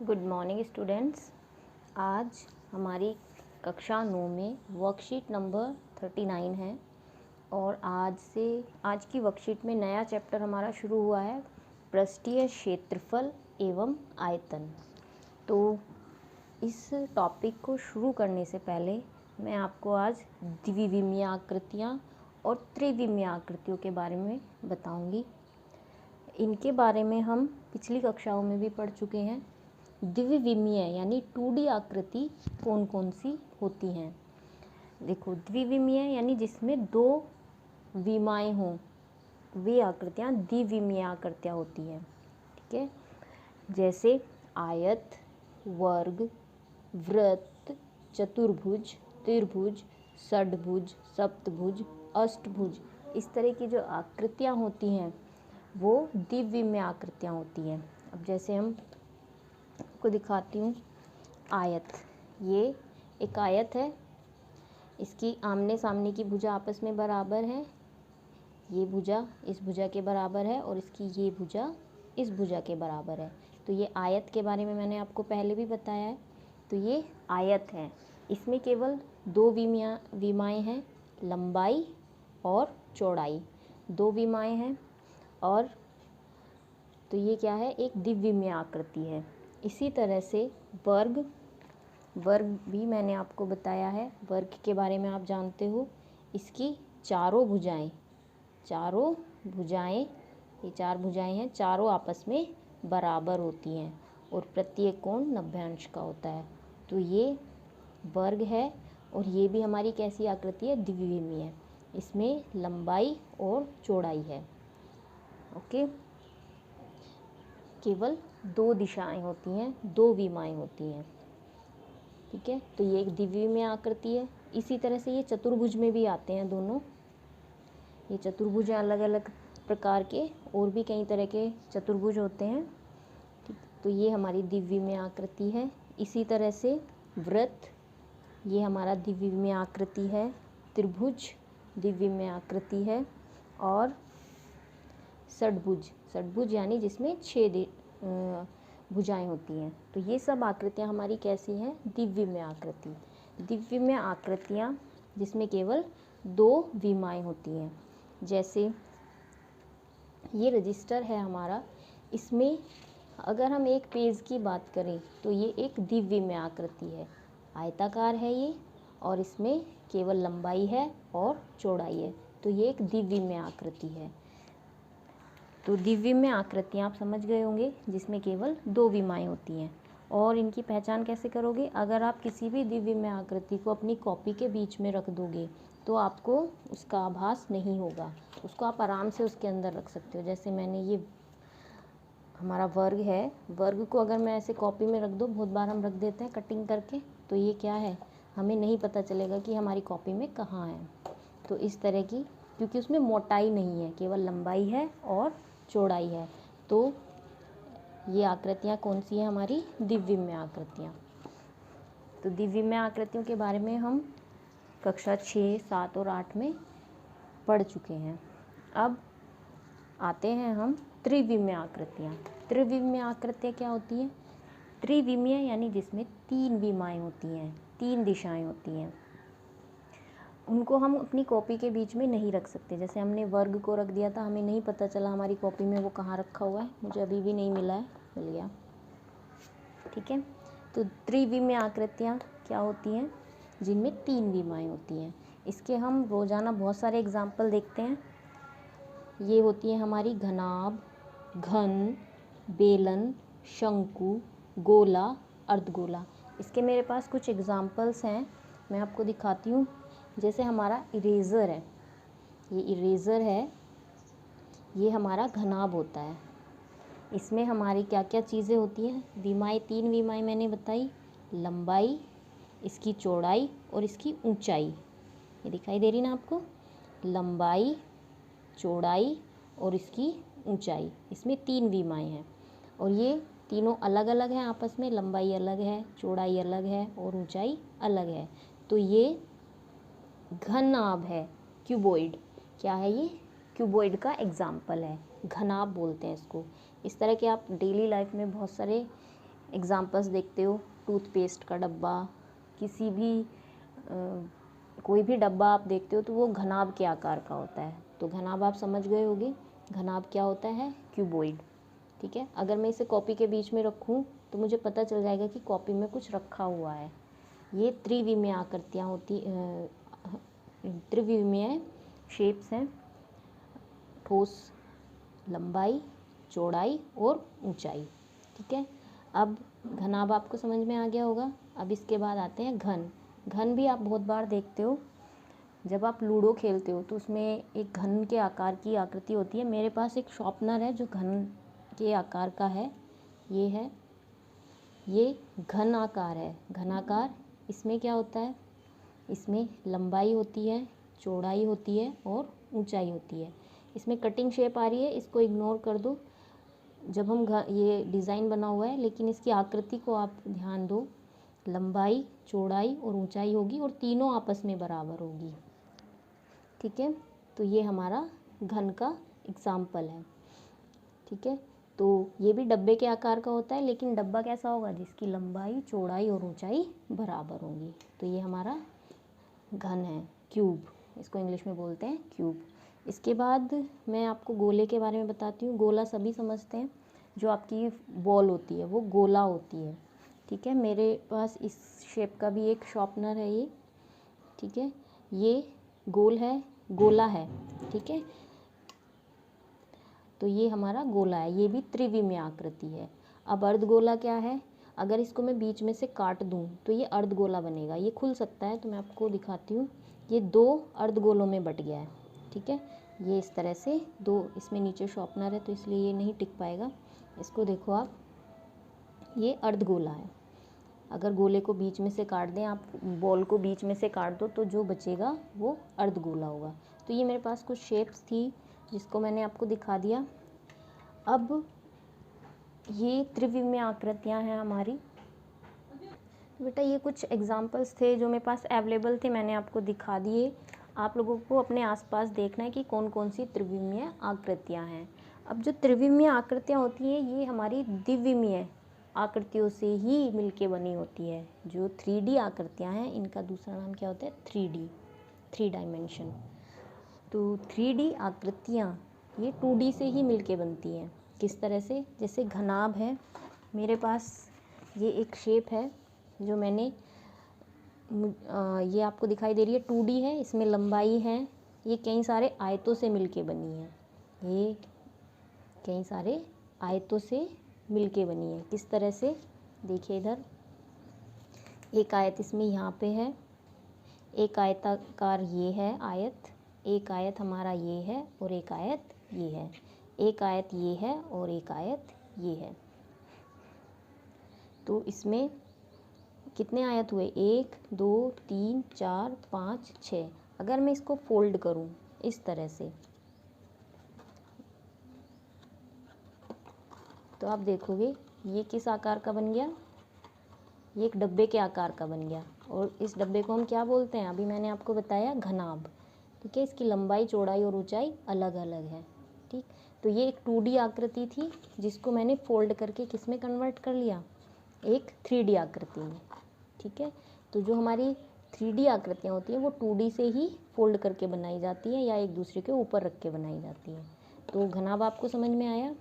Good morning students. आज हमारी कक्षा 9 में वर्कशीट नंबर 39 है और आज की वर्कशीट में नया चैप्टर हमारा शुरू हुआ है, पृष्ठीय क्षेत्रफल एवं आयतन। तो इस टॉपिक को शुरू करने से पहले मैं आपको आज द्विविमीय आकृतियाँ और त्रिविमीय आकृतियों के बारे में बताऊंगी। इनके बारे में हम पिछली कक्षाओं में भी पढ़ चुके हैं। द्विविमीय यानी 2D आकृति कौन कौन सी होती हैं। देखो, द्विविमीय यानी जिसमें दो विमाएँ हों, वे आकृतियाँ द्विविमीय आकृतियाँ होती हैं। ठीक है, जैसे आयत, वर्ग, वृत्त, चतुर्भुज, त्रिभुज, षड्भुज, सप्तभुज, अष्टभुज, इस तरह की जो आकृतियाँ होती हैं वो द्विविमीय आकृतियाँ होती हैं। अब जैसे हम को दिखाती हूँ आयत। ये एक आयत है, इसकी आमने सामने की भुजा आपस में बराबर है। ये भुजा इस भुजा के बराबर है और इसकी ये भुजा इस भुजा के बराबर है। तो ये आयत के बारे में मैंने आपको पहले भी बताया है। तो ये आयत है, इसमें केवल दो विमाएँ हैं, लंबाई और चौड़ाई। दो विमाएँ हैं और तो ये क्या है, एक द्विविमीय आकृति है। इसी तरह से वर्ग भी मैंने आपको बताया है। वर्ग के बारे में आप जानते हो, इसकी चारों भुजाएं, ये चार भुजाएं हैं, चारों आपस में बराबर होती हैं और प्रत्येक कोण 90 अंश का होता है। तो ये वर्ग है और ये भी हमारी कैसी आकृति है, द्विविमीय है। इसमें लंबाई और चौड़ाई है। ओके, केवल दो दिशाएं होती हैं, दो विमाएं होती हैं। ठीक है, तो ये एक द्विविमीय आकृति है। इसी तरह से ये चतुर्भुज में भी आते हैं दोनों। ये चतुर्भुज हैं अलग अलग प्रकार के, और भी कई तरह के चतुर्भुज होते हैं। ठीक, तो ये हमारी द्विविमीय आकृति है। इसी तरह से वृत्त, ये हमारा द्विविमीय आकृति है। त्रिभुज द्विविमीय आकृति है। और षड्भुज यानी जिसमें 6 भुजाएं होती हैं। तो ये सब आकृतियाँ हमारी कैसी हैं, द्विविमीय आकृति। द्विविमीय आकृतियाँ जिसमें केवल दो विमाएं होती हैं। जैसे ये रजिस्टर है हमारा, इसमें अगर हम एक पेज की बात करें तो ये एक द्विविमीय आकृति है। आयताकार है ये और इसमें केवल लंबाई है और चौड़ाई है। तो ये एक द्विविमीय आकृति है। तो द्विविमीय आकृतियाँ आप समझ गए होंगे, जिसमें केवल दो विमाएँ होती हैं। और इनकी पहचान कैसे करोगे, अगर आप किसी भी द्विविमीय आकृति को अपनी कॉपी के बीच में रख दोगे तो आपको उसका आभास नहीं होगा, उसको आप आराम से उसके अंदर रख सकते हो। जैसे मैंने ये हमारा वर्ग है, वर्ग को अगर मैं ऐसे कॉपी में रख दूँ, बहुत बार हम रख देते हैं कटिंग करके, तो ये क्या है, हमें नहीं पता चलेगा कि हमारी कॉपी में कहाँ है। तो इस तरह की, क्योंकि उसमें मोटाई नहीं है, केवल लंबाई है और चौड़ाई है। तो ये आकृतियाँ कौन सी हैं, हमारी द्विविमीय आकृतियाँ। तो द्विविमीय आकृतियों के बारे में हम कक्षा 6, 7 और 8 में पढ़ चुके हैं। अब आते हैं हम त्रिविमीय आकृतियाँ। त्रिविमीय आकृतियाँ क्या होती हैं, त्रिविमीय यानी जिसमें 3 विमाएँ होती हैं, 3 दिशाएँ होती हैं। उनको हम अपनी कॉपी के बीच में नहीं रख सकते। जैसे हमने वर्ग को रख दिया था, हमें नहीं पता चला हमारी कॉपी में वो कहाँ रखा हुआ है, मुझे अभी भी नहीं मिला है, मिल गया। ठीक है, तो त्रिविमीय आकृतियाँ क्या होती हैं, जिनमें 3 विमाएँ होती हैं। इसके हम रोज़ाना बहुत सारे एग्जाम्पल देखते हैं। ये होती है हमारी घनाभ, घन, बेलन, शंकु, गोला, अर्धगोला। इसके मेरे पास कुछ एग्जाम्पल्स हैं, मैं आपको दिखाती हूँ। जैसे हमारा इरेज़र है, ये इरेज़र है, ये हमारा घनाभ होता है। इसमें हमारी क्या क्या चीज़ें होती हैं, विमाएँ, 3 विमाएँ मैंने बताई, लंबाई, इसकी चौड़ाई और इसकी ऊंचाई। ये दिखाई दे रही ना आपको, लंबाई, चौड़ाई और इसकी ऊंचाई। इसमें 3 विमाएँ हैं और ये तीनों अलग अलग हैं आपस में, लंबाई अलग है, चौड़ाई अलग है और ऊंचाई अलग है। तो ये घनाभ है, क्यूबॉइड। क्या है ये, क्यूबॉइड का एग्जाम्पल है, घनाभ बोलते हैं इसको। इस तरह के आप डेली लाइफ में बहुत सारे एग्जाम्पल्स देखते हो, टूथपेस्ट का डब्बा, किसी भी कोई भी डब्बा आप देखते हो तो वो घनाभ के आकार का होता है। तो घनाभ आप समझ गए होगे, घनाभ क्या होता है, क्यूबॉइड। ठीक है, अगर मैं इसे कॉपी के बीच में रखूँ तो मुझे पता चल जाएगा कि कॉपी में कुछ रखा हुआ है। ये त्रिविमीय आकृतियाँ होती, त्रिविमीय शेप्स हैं, ठोस, लंबाई, चौड़ाई और ऊंचाई। ठीक है, अब घनाभ आपको समझ में आ गया होगा। अब इसके बाद आते हैं घन। घन भी आप बहुत बार देखते हो, जब आप लूडो खेलते हो तो उसमें एक घन के आकार की आकृति होती है। मेरे पास एक शॉर्पनर है जो घन के आकार का है, ये है, ये घन आकार है, घनाकार। इसमें क्या होता है, इसमें लंबाई होती है, चौड़ाई होती है और ऊंचाई होती है। इसमें कटिंग शेप आ रही है, इसको इग्नोर कर दो। जब हम ये डिज़ाइन बना हुआ है, लेकिन इसकी आकृति को आप ध्यान दो, लंबाई, चौड़ाई और ऊंचाई होगी और तीनों आपस में बराबर होगी। ठीक है, तो ये हमारा घन का एग्जाम्पल है। ठीक है, तो ये भी डब्बे के आकार का होता है, लेकिन डब्बा कैसा होगा, जिसकी लंबाई, चौड़ाई और ऊंचाई बराबर होंगी। तो ये हमारा घन है, क्यूब, इसको इंग्लिश में बोलते हैं क्यूब। इसके बाद मैं आपको गोले के बारे में बताती हूँ। गोला सभी समझते हैं, जो आपकी बॉल होती है वो गोला होती है। ठीक है, मेरे पास इस शेप का भी एक शॉर्पनर है ये। ठीक है, ये गोल है, गोला है। ठीक है, तो ये हमारा गोला है, ये भी त्रिविमीय आकृति है। अब अर्धगोला क्या है, अगर इसको मैं बीच में से काट दूं तो ये अर्धगोला बनेगा। ये खुल सकता है, तो मैं आपको दिखाती हूँ। ये दो अर्धगोलों में बट गया है। ठीक है, ये इस तरह से दो, इसमें नीचे शॉर्पनर है तो इसलिए ये नहीं टिक पाएगा। इसको देखो आप, ये अर्धगोला है। अगर गोले को बीच में से काट दें, आप बॉल को बीच में से काट दो तो जो बचेगा वो अर्धगोला होगा। तो ये मेरे पास कुछ शेप्स थी जिसको मैंने आपको दिखा दिया। अब ये त्रिविमीय आकृतियाँ हैं हमारी। बेटा ये कुछ एग्जाम्पल्स थे जो मेरे पास अवेलेबल थे, मैंने आपको दिखा दिए। आप लोगों को अपने आसपास देखना है कि कौन कौन सी त्रिविमीय आकृतियाँ हैं। अब जो त्रिविमीय आकृतियाँ होती हैं ये हमारी द्विविमीय आकृतियों से ही मिलके बनी होती है। जो 3D आकृतियाँ हैं इनका दूसरा नाम क्या होता है, 3D, 3 डायमेंशन। तो 3D आकृतियाँ ये 2D से ही मिलके बनती हैं। किस तरह से, जैसे घनाभ है, मेरे पास ये एक शेप है जो मैंने ये आपको दिखाई दे रही है, 2D है, इसमें लंबाई है, ये कई सारे आयतों से मिलके बनी है। ये कई सारे आयतों से मिलके बनी है। किस तरह से, देखिए इधर एक आयत इसमें यहाँ पे है, एक आयताकार ये है आयत, एक आयत हमारा ये है और एक आयत ये है, एक आयत ये है और एक आयत ये है। तो इसमें कितने आयत हुए, 1 2 3 4 5 6। अगर मैं इसको फोल्ड करूं इस तरह से तो आप देखोगे ये किस आकार का बन गया, ये एक डब्बे के आकार का बन गया। और इस डब्बे को हम क्या बोलते हैं, अभी मैंने आपको बताया घनाभ। ठीक है, इसकी लंबाई, चौड़ाई और ऊंचाई अलग अलग है। ठीक, तो ये एक 2D आकृति थी जिसको मैंने फोल्ड करके किस में कन्वर्ट कर लिया, एक 3D आकृति में। ठीक है, तो जो हमारी 3D आकृतियाँ होती हैं वो 2D से ही फोल्ड करके बनाई जाती हैं या एक दूसरे के ऊपर रख के बनाई जाती हैं। तो घनाभ आपको समझ में आया।